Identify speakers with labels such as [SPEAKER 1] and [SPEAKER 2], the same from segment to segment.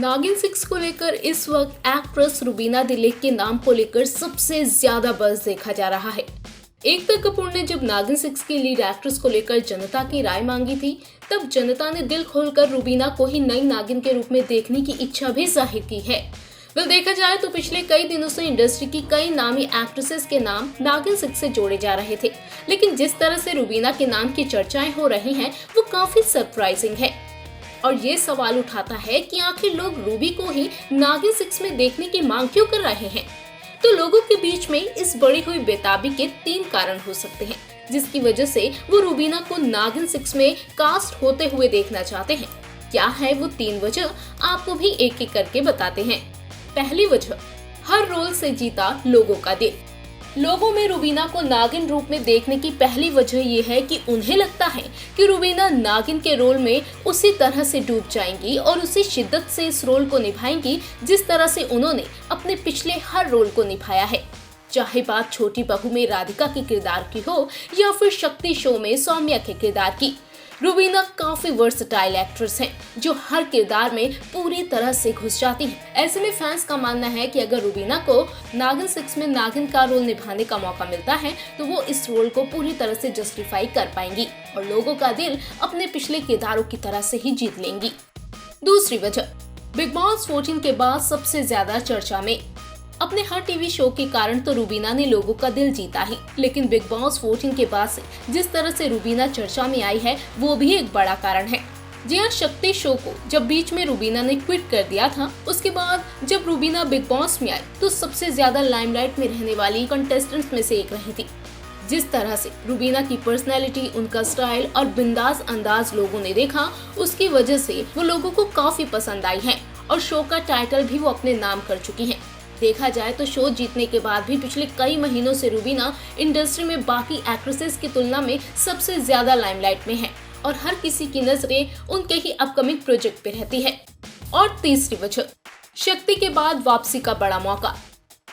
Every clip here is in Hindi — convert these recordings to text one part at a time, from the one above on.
[SPEAKER 1] नागिन 6 को लेकर इस वक्त एक्ट्रेस रुबीना दिलीप के नाम को लेकर सबसे ज्यादा बज़ देखा जा रहा है। एकता कपूर ने जब नागिन 6 की लीड एक्ट्रेस को लेकर जनता की राय मांगी थी, तब जनता ने दिल खोलकर रुबीना को ही नई नागिन के रूप में देखने की इच्छा भी जाहिर की है। देखा जाए तो पिछले कई दिनों से इंडस्ट्री की कई नामी एक्ट्रेसेस के नाम नागिन 6 से जोड़े जा रहे थे, लेकिन जिस तरह से रुबीना के नाम की चर्चाएं हो रही हैं, वो काफी सरप्राइजिंग है। और ये सवाल उठाता है कि आखिर लोग रूबी को ही नागिन 6 में देखने की मांग क्यों कर रहे हैं। तो लोगों के बीच में इस बढ़ी हुई बेताबी के 3 कारण हो सकते हैं, जिसकी वजह से वो रुबीना को नागिन 6 में कास्ट होते हुए देखना चाहते हैं। क्या है वो 3 वजह, आपको भी एक एक करके बताते हैं। पहली वजह, हर रोल से जीता लोगों का दिल। लोगों में रुबीना को नागिन रूप में देखने की पहली वजह ये है कि उन्हें लगता है कि रुबीना नागिन के रोल में उसी तरह से डूब जाएंगी और उसी शिद्दत से इस रोल को निभाएंगी जिस तरह से उन्होंने अपने पिछले हर रोल को निभाया है। चाहे बात छोटी बहू में राधिका के किरदार की हो या फिर शक्ति शो में सौम्या के किरदार की, रुबीना काफी वर्सटाइल एक्ट्रेस हैं जो हर किरदार में पूरी तरह से घुस जाती हैं। ऐसे में फैंस का मानना है कि अगर रुबीना को नागिन 6 में नागिन का रोल निभाने का मौका मिलता है तो वो इस रोल को पूरी तरह से जस्टिफाई कर पाएंगी और लोगों का दिल अपने पिछले किरदारों की तरह से ही जीत लेंगी। दूसरी वजह, बिग बॉस 14 के बाद सबसे ज्यादा चर्चा में। अपने हर टीवी शो के कारण तो रुबीना ने लोगों का दिल जीता ही, लेकिन बिग बॉस 14 के बाद से जिस तरह से रुबीना चर्चा में आई है वो भी एक बड़ा कारण है। जी हाँ, शक्ति शो को जब बीच में रुबीना ने क्विट कर दिया था, उसके बाद जब रुबीना बिग बॉस में आई तो सबसे ज्यादा लाइमलाइट में रहने वाली कंटेस्टेंट्स में से एक रही थी। जिस तरह से रुबीना की पर्सनैलिटी, उनका स्टाइल और बिंदास अंदाज लोगों ने देखा, उसकी वजह से वो लोगों को काफी पसंद आई है और शो का टाइटल भी वो अपने नाम कर चुकी है। देखा जाए तो शो जीतने के बाद भी पिछले कई महीनों से रुबीना इंडस्ट्री में बाकी एक्ट्रेसेस की तुलना में सबसे ज्यादा लाइमलाइट में है और हर किसी की नजरें उनके ही अपकमिंग प्रोजेक्ट पे रहती है। और तीसरी वजह, शक्ति के बाद वापसी का बड़ा मौका।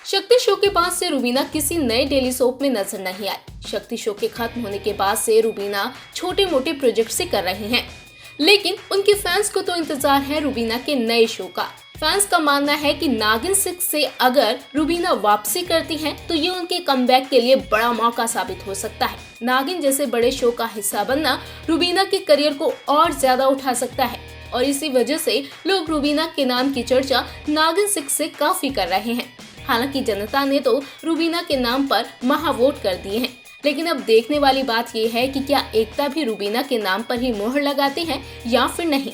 [SPEAKER 1] शक्ति शो के बाद से रुबीना किसी नए डेली सोप में नजर नहीं आई। शक्ति शो के खत्म होने के बाद से रुबीना छोटे मोटे प्रोजेक्ट से कर रही हैं, लेकिन उनके फैंस को तो इंतजार है रुबीना के नए शो का। फैंस का मानना है कि नागिन 6 से अगर रुबीना वापसी करती हैं तो ये उनके कमबैक के लिए बड़ा मौका साबित हो सकता है। नागिन जैसे बड़े शो का हिस्सा बनना रुबीना के करियर को और ज्यादा उठा सकता है और इसी वजह से लोग रुबीना के नाम की चर्चा नागिन 6 से काफी कर रहे हैं। हालांकि जनता ने तो रुबीना के नाम पर महावोट कर दिए हैं, लेकिन अब देखने वाली बात ये है कि क्या एकता भी रुबीना के नाम पर ही मोहर लगाती है या फिर नहीं।